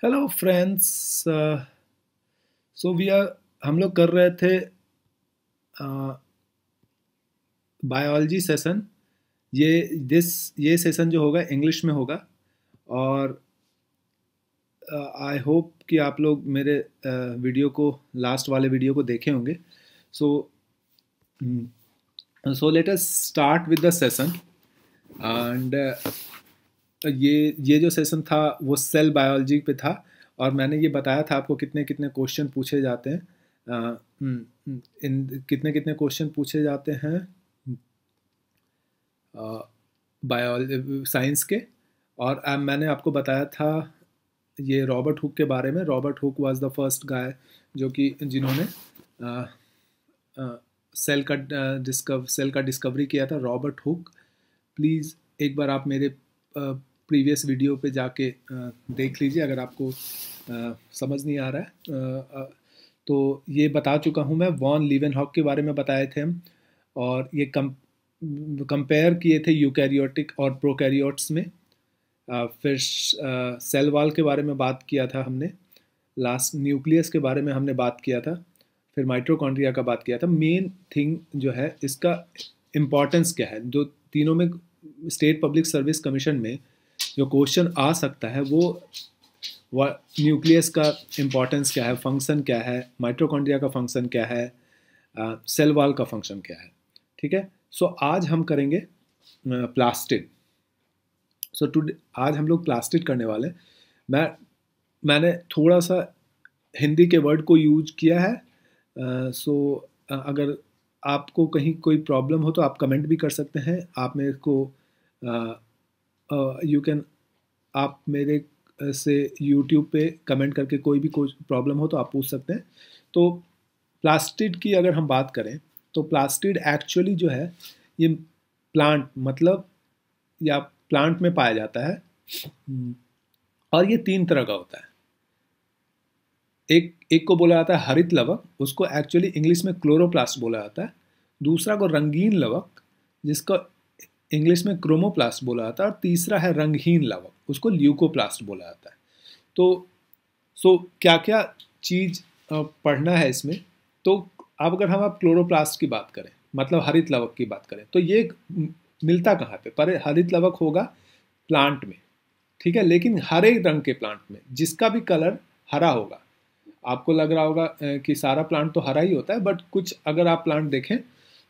Hello friends. So we are हम लोग कर रहे थे बायोलॉजी सेशन। ये सेशन जो होगा इंग्लिश में होगा। और आई होप कि आप लोग मेरे वीडियो को लास्ट वाले वीडियो को देखे होंगे। So so let us start with the session. And ये जो सेशन था वो सेल बायोलॉजी पे था। और मैंने ये बताया था आपको कितने कितने क्वेश्चन पूछे जाते हैं। इन कितने कितने क्वेश्चन पूछे जाते हैं बायोलॉजी साइंस के। और मैंने आपको बताया था ये रॉबर्ट हुक के बारे में। Robert Hooke was the first guy जो कि जिन्होंने सेल का डिस्कवरी किया था, रॉबर्ट हुक। प्लीज़ एक बार आप मेरे प्रीवियस वीडियो पे जाके देख लीजिए अगर आपको समझ नहीं आ रहा है। तो ये बता चुका हूँ मैं। वॉन लीवेनहॉक के बारे में बताए थे हम। और ये कंपेयर किए थे यूकैरियोटिक और प्रोकैरियोट्स में। फिर सेल वॉल के बारे में बात किया था हमने। लास्ट न्यूक्लियस के बारे में हमने बात किया था। फिर माइटोकॉन्ड्रिया का बात किया था। मेन थिंग जो है इसका इम्पॉर्टेंस क्या है, जो तीनों में स्टेट पब्लिक सर्विस कमीशन में जो क्वेश्चन आ सकता है वो न्यूक्लियस का इम्पॉर्टेंस क्या है, फंक्शन क्या है, माइटोकॉन्ड्रिया का फंक्शन क्या है, सेल वॉल का फंक्शन क्या है। ठीक है। सो आज हम करेंगे प्लास्टिड। आज हम लोग प्लास्टिड करने वाले। मैंने थोड़ा सा हिंदी के वर्ड को यूज किया है। अगर आपको कहीं कोई प्रॉब्लम हो तो आप कमेंट भी कर सकते हैं। आप मेरे को आप मेरे से यूट्यूब पे कमेंट करके कोई प्रॉब्लम हो तो आप पूछ सकते हैं। तो प्लास्टिड की अगर हम बात करें तो प्लास्टिड एक्चुअली जो है ये प्लांट मतलब या प्लांट में पाया जाता है। और ये 3 तरह का होता है। एक को बोला जाता है हरित लवक, उसको एक्चुअली इंग्लिश में क्लोरोप्लास्ट बोला जाता है। दूसरा को रंगीन लवक, जिसको इंग्लिश में क्रोमोप्लास्ट बोला जाता है। और तीसरा है रंगहीन लवक, उसको ल्यूकोप्लास्ट बोला जाता है। तो क्या क्या चीज़ पढ़ना है इसमें। तो अब अगर हम क्लोरोप्लास्ट की बात करें, मतलब हरित लवक की बात करें, तो ये मिलता कहाँ पे? पर हरित लवक होगा प्लांट में, ठीक है, लेकिन हरे रंग के प्लांट में जिसका भी कलर हरा होगा। आपको लग रहा होगा कि सारा प्लांट तो हरा ही होता है, बट कुछ अगर आप प्लांट देखें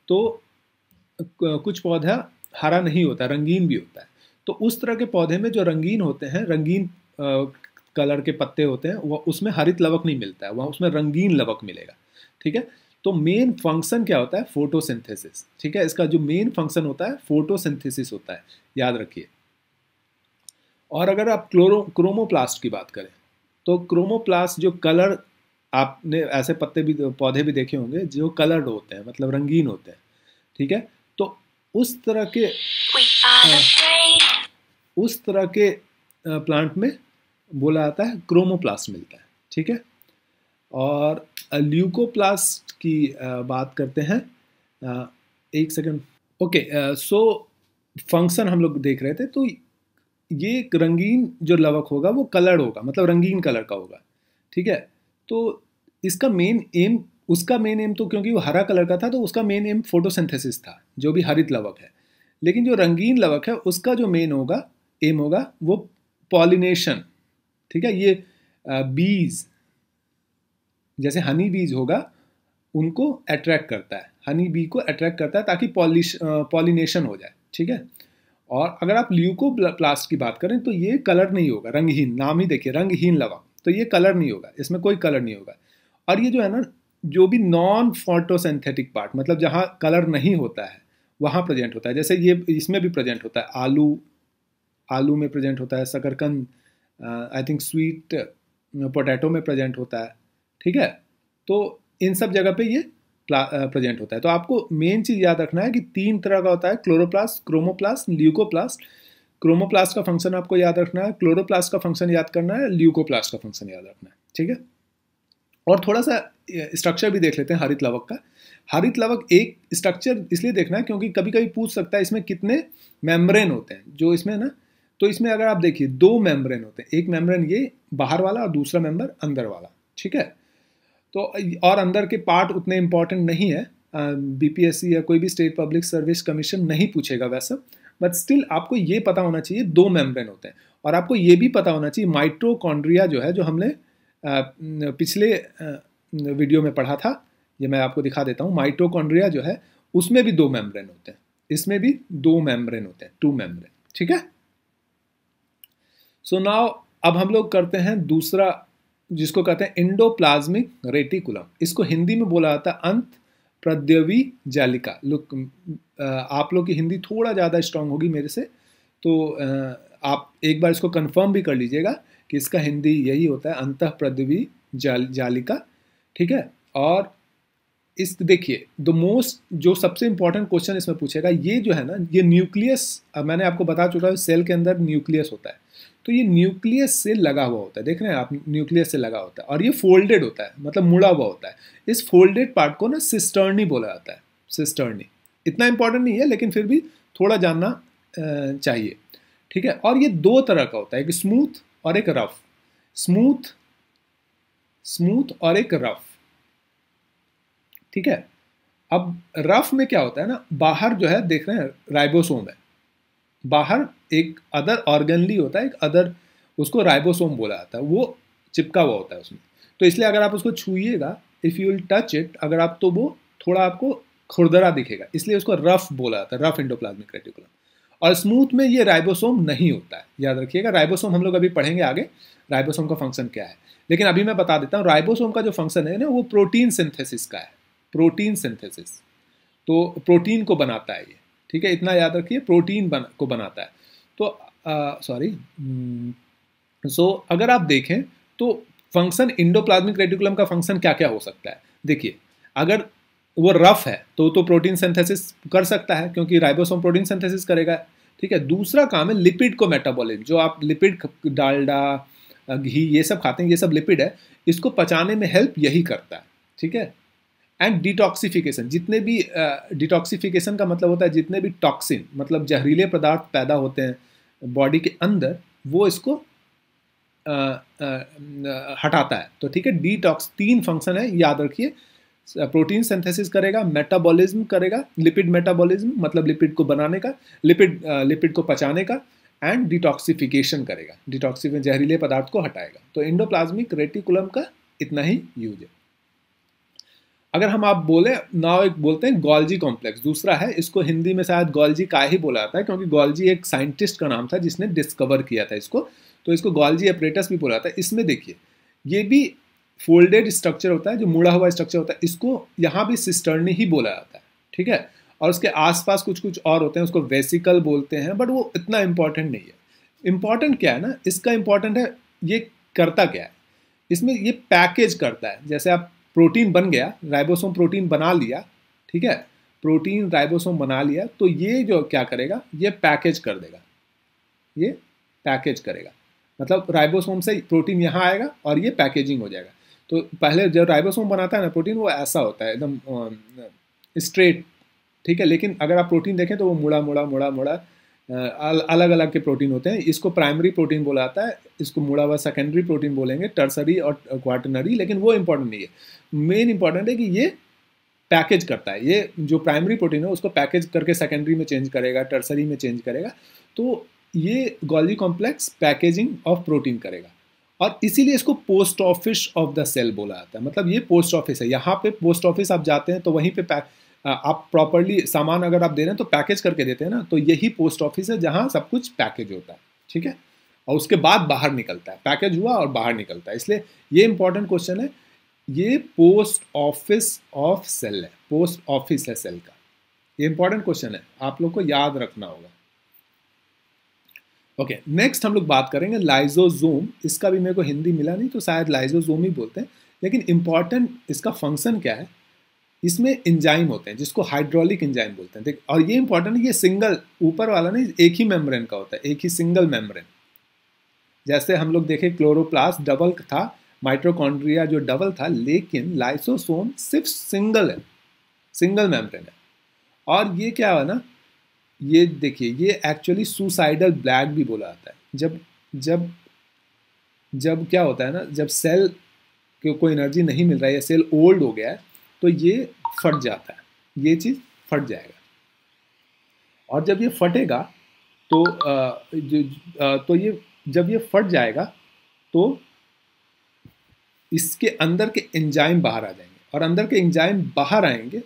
तो कुछ पौधा हरा नहीं होता, रंगीन भी होता है। तो उस तरह के पौधे में जो रंगीन होते हैं, रंगीन कलर के पत्ते होते हैं, वह उसमें हरित लवक नहीं मिलता है, वहाँ उसमें रंगीन लवक मिलेगा। ठीक है। तो मेन फंक्शन क्या होता है? फोटोसिंथेसिस। ठीक है, इसका जो मेन फंक्शन होता है फोटोसिंथेसिस होता है, याद रखिए। और अगर आप क्रोमोप्लास्ट की बात करें तो क्रोमोप्लास्ट जो कलर, आपने ऐसे पौधे भी देखे होंगे जो कलर्ड होते हैं, मतलब रंगीन होते हैं। ठीक है। तो उस तरह के प्लांट में बोला जाता है क्रोमोप्लास्ट मिलता है। ठीक है। और ल्यूकोप्लास्ट की बात करते हैं। एक सेकंड। ओके। सो फंक्शन हम लोग देख रहे थे। तो ये एक रंगीन जो लवक होगा वो कलर्ड होगा, मतलब रंगीन कलर का होगा। ठीक है। तो इसका मेन एम, उसका मेन एम, तो क्योंकि वो हरा कलर का था तो उसका मेन एम फोटोसिंथेसिस था, जो भी हरित लवक है। लेकिन जो रंगीन लवक है उसका जो मेन होगा, एम होगा, वो पॉलिनेशन। ठीक है। ये बीज, जैसे हनी बीज होगा, उनको अट्रैक्ट करता है, हनी बी को अट्रैक्ट करता है ताकि पॉलिनेशन हो जाए। ठीक है। और अगर आप ल्यूकोप्लास्ट की बात करें तो ये कलर नहीं होगा, रंगहीन, नाम ही देखिए रंगहीन लवक, तो ये कलर नहीं होगा, इसमें कोई कलर नहीं होगा। और ये जो है ना, जो भी नॉन फोटोसिंथेटिक पार्ट, मतलब जहाँ कलर नहीं होता है वहाँ प्रेजेंट होता है। जैसे ये इसमें भी प्रेजेंट होता है, आलू में प्रेजेंट होता है, शकरकंद, आई थिंक स्वीट पोटैटो में प्रेजेंट होता है। ठीक है। तो इन सब जगह पे ये प्रेजेंट होता है। तो आपको मेन चीज़ याद रखना है कि 3 तरह का होता है, क्लोरोप्लास्ट, क्रोमोप्लास्ट, ल्यूकोप्लास्ट। क्रोमोप्लास्ट का फंक्शन आपको याद रखना है, क्लोरोप्लास्ट का फंक्शन याद करना है, ल्यूकोप्लास्ट का फंक्शन याद रखना है। ठीक है। और थोड़ा सा स्ट्रक्चर भी देख लेते हैं हरित लवक का। हरित लवक एक स्ट्रक्चर इसलिए देखना है क्योंकि कभी कभी पूछ सकता है इसमें कितने मेम्ब्रेन होते हैं। जो इसमें ना तो इसमें अगर आप देखिए 2 मेम्ब्रेन होते हैं, एक मेम्ब्रेन ये बाहर वाला और दूसरा मेम्बर अंदर वाला, ठीक है। तो और अंदर के पार्ट उतने इंपॉर्टेंट नहीं है, बीपीएससी या कोई भी स्टेट पब्लिक सर्विस कमीशन नहीं पूछेगा वैसा, बट स्टिल आपको ये पता होना चाहिए 2 मेम्ब्रेन होते हैं। और आपको ये भी पता होना चाहिए माइटोकॉन्ड्रिया जो है, जो हमने पिछले वीडियो में पढ़ा था, ये मैं आपको दिखा देता हूँ। माइटोकॉन्ड्रिया जो है उसमें भी 2 मेम्ब्रेन होते हैं, इसमें भी 2 मेम्ब्रेन होते हैं, 2 मेम्ब्रेन, ठीक है। सो नाउ अब हम लोग करते हैं दूसरा, जिसको कहते हैं एंडोप्लाज्मिक रेटिकुलम। इसको हिंदी में बोला जाता है अंत प्रद्यवी जालिका। लुक, आप लोग की हिंदी थोड़ा ज़्यादा स्ट्रांग होगी मेरे से, तो आप एक बार इसको कंफर्म भी कर लीजिएगा कि इसका हिंदी यही होता है, अंतः प्रद्यवी जालिका, ठीक है। और इस देखिए द मोस्ट जो सबसे इंपॉर्टेंट क्वेश्चन इसमें पूछेगा, ये जो है ना, ये न्यूक्लियस, मैंने आपको बता चुका है सेल के अंदर न्यूक्लियस होता है, तो ये न्यूक्लियस से लगा हुआ होता है, देख रहे हैं आप, न्यूक्लियस से लगा होता है, और ये फोल्डेड होता है, मतलब मुड़ा हुआ होता है। इस फोल्डेड पार्ट को ना सिस्टर्नी बोला जाता है, सिस्टर्नी। इतना इंपॉर्टेंट नहीं है लेकिन फिर भी थोड़ा जानना चाहिए, ठीक है। और ये 2 तरह का होता है, एक स्मूथ और एक रफ, स्मूथ और एक रफ, ठीक है। अब रफ में क्या होता है ना, बाहर जो है देख रहे हैं राइबोसोम है, बाहर एक अदर ऑर्गेनली होता है, एक अदर, उसको राइबोसोम बोला जाता है, वो चिपका हुआ होता है उसमें। तो इसलिए अगर आप उसको छूइएगा, if you will touch it, अगर आप, तो वो थोड़ा आपको खुरदरा दिखेगा, इसलिए उसको रफ बोला जाता है, रफ एंडोप्लाज्मिक रेटिकुलम। और स्मूथ में ये राइबोसोम नहीं होता है, याद रखिएगा। राइबोसोम हम लोग अभी पढ़ेंगे आगे, राइबोसोम का फंक्शन क्या है, लेकिन अभी मैं बता देता हूँ राइबोसोम का जो फंक्शन है ना, वो प्रोटीन सिंथेसिस का है, प्रोटीन सिंथेसिस, तो प्रोटीन को बनाता है ये, ठीक है, इतना याद रखिए, प्रोटीन को बनाता है। तो सो अगर आप देखें तो फंक्शन एंडोप्लाज्मिक रेटिकुलम का फंक्शन क्या क्या हो सकता है, देखिए। अगर वो रफ है तो प्रोटीन सिंथेसिस कर सकता है, क्योंकि राइबोसोम प्रोटीन सिंथेसिस करेगा, ठीक है। दूसरा काम है लिपिड को मेटाबॉलिज्म, जो आप लिपिड, डालडा, घी, ये सब खाते हैं, ये सब लिपिड है, इसको पचाने में हेल्प यही करता है, ठीक है। एंड डिटॉक्सिफिकेशन, जितने भी डिटॉक्सिफिकेशन का मतलब होता है जितने भी टॉक्सिन, मतलब जहरीले पदार्थ पैदा होते हैं बॉडी के अंदर, वो इसको हटाता है, तो ठीक है। डिटॉक्स 3 फंक्शन है, याद रखिए। प्रोटीन सिंथेसिस करेगा, मेटाबॉलिज्म करेगा, लिपिड मेटाबॉलिज्म मतलब लिपिड को बनाने का, लिपिड को पचाने का, एंड डिटॉक्सिफिकेशन करेगा, डिटॉक्सिफिकेशन जहरीले पदार्थ को हटाएगा। तो एंडोप्लाज्मिक रेटिकुलम का इतना ही यूज है। अगर हम आप बोले नाउ, एक बोलते हैं गोल्जी कॉम्प्लेक्स, दूसरा है, इसको हिंदी में शायद गोल्जी का ही बोला जाता है, क्योंकि गोल्जी एक साइंटिस्ट का नाम था जिसने डिस्कवर किया था इसको, तो इसको गोल्जी एपरेटस भी बोला जाता है। इसमें देखिए ये भी फोल्डेड स्ट्रक्चर होता है, जो मुड़ा हुआ स्ट्रक्चर होता है, इसको यहाँ भी सिस्टर्नी ही बोला जाता है, ठीक है। और उसके आसपास कुछ कुछ और होते हैं, उसको वेसिकल बोलते हैं, बट वो इतना इंपॉर्टेंट नहीं है। इंपॉर्टेंट क्या है ना, इसका इंपॉर्टेंट है ये करता क्या है, इसमें ये पैकेज करता है। जैसे आप प्रोटीन बन गया, राइबोसोम प्रोटीन बना लिया, ठीक है, प्रोटीन राइबोसोम बना लिया, तो ये जो क्या करेगा, ये पैकेज कर देगा, ये पैकेज करेगा, मतलब राइबोसोम से प्रोटीन यहाँ आएगा और ये पैकेजिंग हो जाएगा। तो पहले जब राइबोसोम बनाता है ना प्रोटीन, वो ऐसा होता है एकदम स्ट्रेट, ठीक है, लेकिन अगर आप प्रोटीन देखें तो वो मुड़ा मुड़ा मुड़ा मुड़ा अलग अलग के प्रोटीन होते हैं। इसको प्राइमरी प्रोटीन बोला जाता है, इसको मुड़ा हुआ सेकेंडरी प्रोटीन बोलेंगे, टर्सरी और क्वार्टनरी, लेकिन वो इंपॉर्टेंट नहीं है। मेन इंपॉर्टेंट है कि ये पैकेज करता है, ये जो प्राइमरी प्रोटीन है उसको पैकेज करके सेकेंडरी में चेंज करेगा, टर्सरी में चेंज करेगा। तो ये Golgi complex packaging of protein करेगा, और इसीलिए इसको post office of the cell बोला जाता है। मतलब ये पोस्ट ऑफिस है, यहाँ पे पोस्ट ऑफिस आप जाते हैं तो वहीं पे आप प्रॉपरली सामान अगर आप दे रहे हैं तो पैकेज करके देते हैं ना, तो यही पोस्ट ऑफिस है जहाँ सब कुछ पैकेज होता है, ठीक है। और उसके बाद बाहर निकलता है, पैकेज हुआ और बाहर निकलता है, इसलिए ये इंपॉर्टेंट क्वेश्चन है। ये पोस्ट ऑफिस ऑफ सेल है, पोस्ट ऑफिस है सेल का, ये इंपॉर्टेंट क्वेश्चन है, आप लोग को याद रखना होगा। ओके, नेक्स्ट हम लोग बात करेंगे लाइजोसोम। इसका भी मेरे को हिंदी मिला नहीं, तो शायद लाइजोसोम ही बोलते हैं, लेकिन इंपॉर्टेंट इसका फंक्शन क्या है, इसमें एंजाइम होते हैं जिसको हाइड्रोलिक एंजाइम बोलते हैं, देख। और ये इंपॉर्टेंट है, ये सिंगल, ऊपर वाला नहीं, एक ही मेम्ब्रेन का होता है, एक ही सिंगल मेम्ब्रेन। जैसे हम लोग देखें क्लोरोप्लास्ट डबल था, माइटोकॉन्ड्रिया जो डबल था, लेकिन लाइसोसोम सिर्फ सिंगल है, सिंगल मेम्ब्रेन है। और ये क्या है ना, ये देखिए, ये एक्चुअली सुसाइडल ब्लैक भी बोला जाता है। जब जब जब क्या होता है ना, जब सेल को कोई एनर्जी नहीं मिल रहा है या सेल ओल्ड हो गया है, तो ये फट जाता है, ये चीज़ फट जाएगा। और जब ये फटेगा तो तो ये जब ये फट जाएगा तो इसके अंदर के एंजाइम बाहर आ जाएंगे, और अंदर के एंजाइम बाहर आएंगे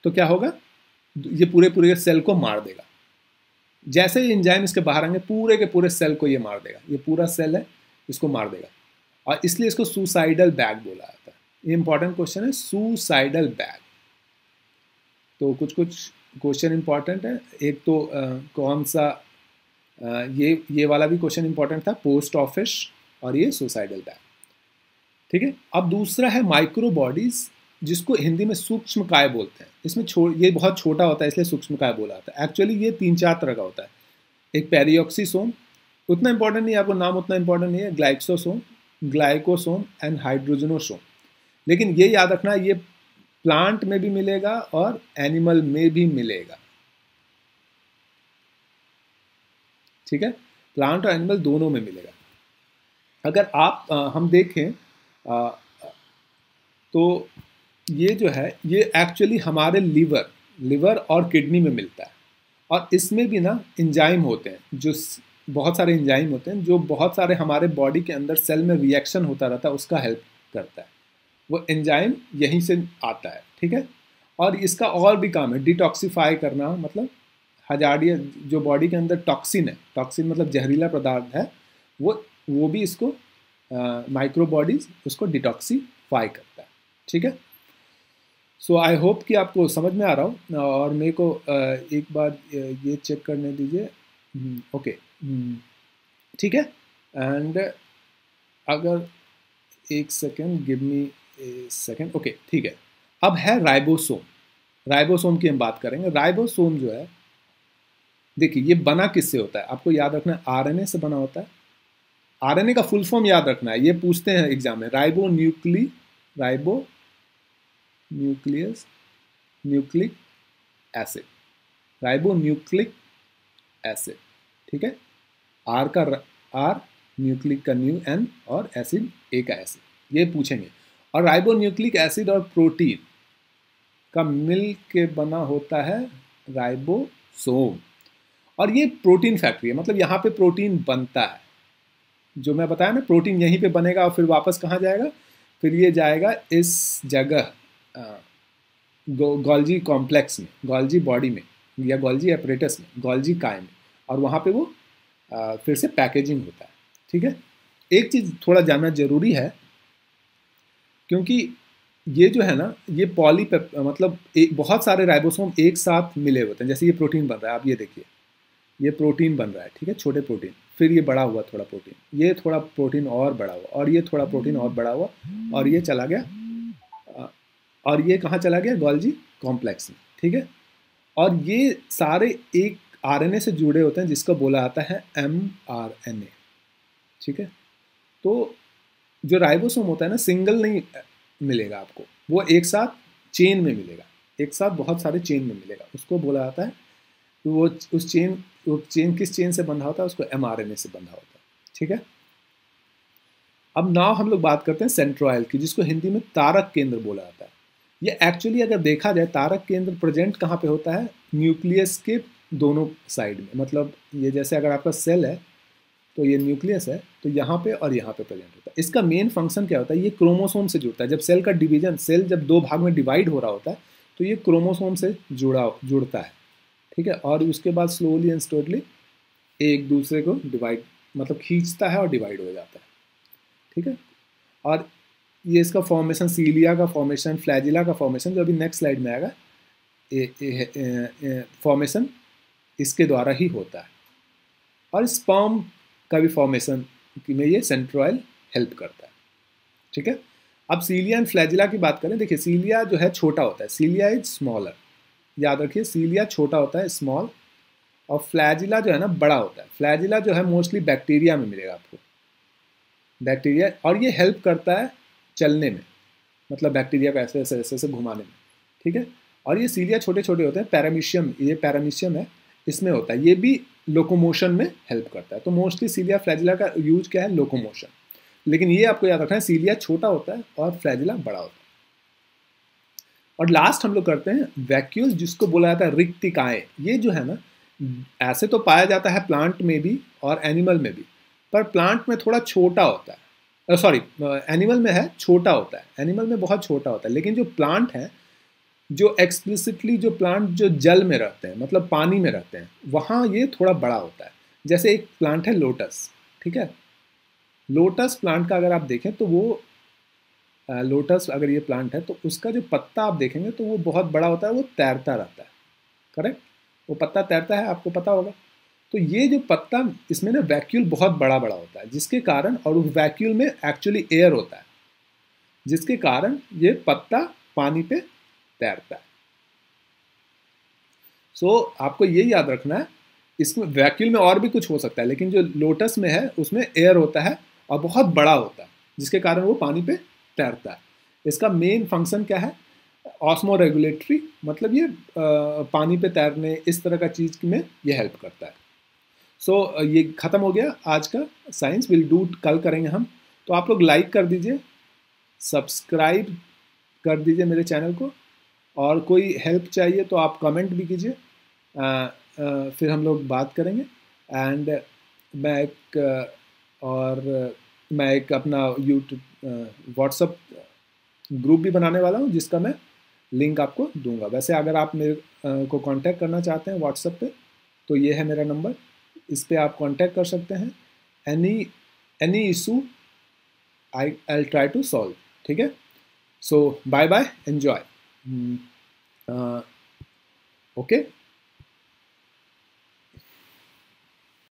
तो क्या होगा, ये पूरे पूरे सेल को मार देगा। जैसे ही एंजाइम इसके बाहर आएंगे पूरे के पूरे सेल को ये मार देगा, ये पूरा सेल है इसको मार देगा, और इसलिए इसको सुसाइडल बैग बोला जाता है। ये इंपॉर्टेंट क्वेश्चन है, सुसाइडल बैग। तो कुछ कुछ क्वेश्चन इंपॉर्टेंट है। एक तो कौन सा ये वाला भी क्वेश्चन इंपॉर्टेंट था, पोस्ट ऑफिस, और ये सुसाइडल बैग। ठीक है, अब दूसरा है माइक्रो बॉडीज, जिसको हिंदी में सूक्ष्म काय बोलते हैं। इसमें ये बहुत छोटा होता है इसलिए सूक्ष्म काय बोला जाता है। एक्चुअली ये 3-4 तरह का होता है। एक पेरिऑक्सीसोम, उतना इंपॉर्टेंट नहीं है, आपको नाम उतना इंपॉर्टेंट नहीं है, ग्लाइक्सोसोम, ग्लाइकोसोम एंड हाइड्रोजनोसोम। लेकिन ये याद रखना, ये प्लांट में भी मिलेगा और एनिमल में भी मिलेगा। ठीक है, प्लांट और एनिमल दोनों में मिलेगा। अगर आप हम देखें तो ये जो है, ये एक्चुअली हमारे लिवर और किडनी में मिलता है, और इसमें भी ना एंजाइम होते हैं, जो बहुत सारे एंजाइम होते हैं जो बहुत सारे हमारे बॉडी के अंदर सेल में रिएक्शन होता रहता है उसका हेल्प करता है। वो एंजाइम यहीं से आता है। ठीक है, और इसका और भी काम है, डिटॉक्सिफाई करना, मतलब हजार्डिया जो बॉडी के अंदर टॉक्सिन है, टॉक्सिन मतलब जहरीला पदार्थ है, वो भी इसको माइक्रो बॉडीज उसको डिटॉक्सीफाई करता है। ठीक है, सो आई होप कि आपको समझ में आ रहा हो। और मेरे को एक बार ये चेक करने दीजिए। ओके, ठीक है, एंड अगर एक सेकेंड, गिव मी ए सेकेंड। ओके, ठीक है, अब है राइबोसोम। राइबोसोम की हम बात करेंगे। राइबोसोम जो है, देखिए ये बना किससे होता है, आपको याद रखना है, आरएनए से बना होता है। आरएनए का फुल फॉर्म याद रखना है, ये पूछते हैं एग्जाम में, ribo nucleic acid, ribo nucleic acid. ठीक है, आर न्यूक्लिक का न्यू एन और एसिड ए का एसिड, ये पूछेंगे। और राइबो न्यूक्लिक एसिड और प्रोटीन का मिल के बना होता है राइबोसोम, और ये प्रोटीन फैक्ट्री है, मतलब यहाँ पे प्रोटीन बनता है। जो मैं बताया ना, प्रोटीन यहीं पे बनेगा और फिर वापस कहाँ जाएगा, फिर ये जाएगा इस जगह गोल्जी कॉम्प्लेक्स में, गोल्जी बॉडी में, या गोल्जी एपरेटस में, गोल्जी काय में, और वहाँ पे वो फिर से पैकेजिंग होता है। ठीक है, एक चीज़ थोड़ा जानना जरूरी है, क्योंकि ये जो है ना, ये मतलब बहुत सारे राइबोसोम एक साथ मिले होते हैं। जैसे ये प्रोटीन बन रहा है, आप ये देखिए, ये प्रोटीन बन रहा है। ठीक है, छोटे प्रोटीन, फिर ये बड़ा हुआ थोड़ा प्रोटीन, ये थोड़ा प्रोटीन और बड़ा हुआ, और ये थोड़ा प्रोटीन और बड़ा हुआ, और ये चला गया, और ये कहाँ चला गया, गोल्जी कॉम्प्लेक्स में। ठीक है, और ये सारे एक आरएनए से जुड़े होते हैं, जिसको बोला जाता है mRNA। ठीक है, तो जो राइबोसोम होता है ना, सिंगल नहीं मिलेगा आपको, वो एक साथ चेन में मिलेगा, एक साथ बहुत सारे चेन में मिलेगा, उसको बोला जाता है। तो वो चेन किस चेन से बंधा होता है, उसको mRNA से बंधा होता है। ठीक है, अब नाउ हम लोग बात करते हैं सेंट्रोइल की, जिसको हिंदी में तारक केंद्र बोला जाता है। ये एक्चुअली अगर देखा जाए, तारक केंद्र प्रेजेंट कहाँ पे होता है, न्यूक्लियस के दोनों साइड में। मतलब ये जैसे अगर आपका सेल है तो ये न्यूक्लियस है, तो यहाँ पे और यहाँ पे प्रेजेंट होता है। इसका मेन फंक्शन क्या होता है, ये क्रोमोसोम से जुड़ता है। जब सेल का डिवीजन, सेल जब 2 भाग में डिवाइड हो रहा होता है, तो ये क्रोमोसोम से जुड़ता है। ठीक है, और उसके बाद स्लोली एंड स्टोरली एक दूसरे को डिवाइड, मतलब खींचता है और डिवाइड हो जाता है। ठीक है, और ये इसका फॉर्मेशन, सीलिया का फॉर्मेशन, फ्लैजिला का फॉर्मेशन, जो अभी नेक्स्ट स्लाइड में आएगा, फॉर्मेशन इसके द्वारा ही होता है। और स्पर्म का भी फॉर्मेशन में ये सेंट्रोइल हेल्प करता है। ठीक है, अब सीलिया एंड फ्लैजिला की बात करें। देखिए, सीलिया जो है छोटा होता है, सीलिया इज स्मॉलर, याद रखिए, सीलिया छोटा होता है, स्मॉल, और फ्लैजिला जो है ना बड़ा होता है। फ्लैजिला जो है मोस्टली बैक्टीरिया में मिलेगा आपको, बैक्टीरिया, और ये हेल्प करता है चलने में, मतलब बैक्टीरिया को ऐसे ऐसे ऐसे ऐसे घुमाने में। ठीक है, और ये सीलिया छोटे छोटे होते हैं। पैरामीशियम, ये पैरामीशियम है, इसमें होता है, ये भी लोकोमोशन में हेल्प करता है। तो मोस्टली सीलिया फ्लैजिला का यूज क्या है, लोकोमोशन। लेकिन ये आपको याद रखना है, सीलिया छोटा होता है और फ्लैजिला बड़ा होता है। और लास्ट हम लोग करते हैं वैक्यूल, जिसको बोला जाता है रिक्तिकाएं। ये जो है ना, ऐसे तो पाया जाता है प्लांट में भी और एनिमल में भी, पर प्लांट में थोड़ा छोटा होता है, सॉरी एनिमल में है छोटा होता है, एनिमल में बहुत छोटा होता है। लेकिन जो प्लांट है, जो एक्सप्लिसिटली जो प्लांट जो जल में रहते हैं, मतलब पानी में रहते हैं, वहाँ ये थोड़ा बड़ा होता है। जैसे एक प्लांट है लोटस, ठीक है। लोटस प्लांट का अगर आप देखें तो वो लोटस अगर ये प्लांट है तो उसका जो पत्ता आप देखेंगे तो वो बहुत बड़ा होता है, वो तैरता रहता है, करेक्ट। वो पत्ता तैरता है, आपको पता होगा। तो ये जो पत्ता, इसमें ना वैक्यूल बहुत बड़ा बड़ा होता है, जिसके कारण, और उस वैक्यूल में एक्चुअली एयर होता है, जिसके कारण ये पत्ता पानी पे तैरता है। सो आपको ये याद रखना है, इसमें वैक्यूल में और भी कुछ हो सकता है, लेकिन जो लोटस में है उसमें एयर होता है और बहुत बड़ा होता है, जिसके कारण वो पानी पे तैरता है। इसका मेन फंक्शन क्या है, ऑस्मो रेगुलेटरी, मतलब ये पानी पे तैरने, इस तरह का चीज़ में ये हेल्प करता है। सो ये ख़त्म हो गया आज का साइंस। विल डू कल करेंगे हम। तो आप लोग लाइक कर दीजिए, सब्सक्राइब कर दीजिए मेरे चैनल को, और कोई हेल्प चाहिए तो आप कमेंट भी कीजिए, फिर हम लोग बात करेंगे। एंड मैं एक मैं एक अपना यूट्यूब व्हाट्सअप ग्रुप भी बनाने वाला हूँ, जिसका मैं लिंक आपको दूंगा। वैसे अगर आप मेरे को कांटेक्ट करना चाहते हैं व्हाट्सएप पे, तो ये है मेरा नंबर, इस पे आप कांटेक्ट कर सकते हैं। Any issue I'll try to solve, ठीक है। सो बाय बाय, एन्जॉय, ओके।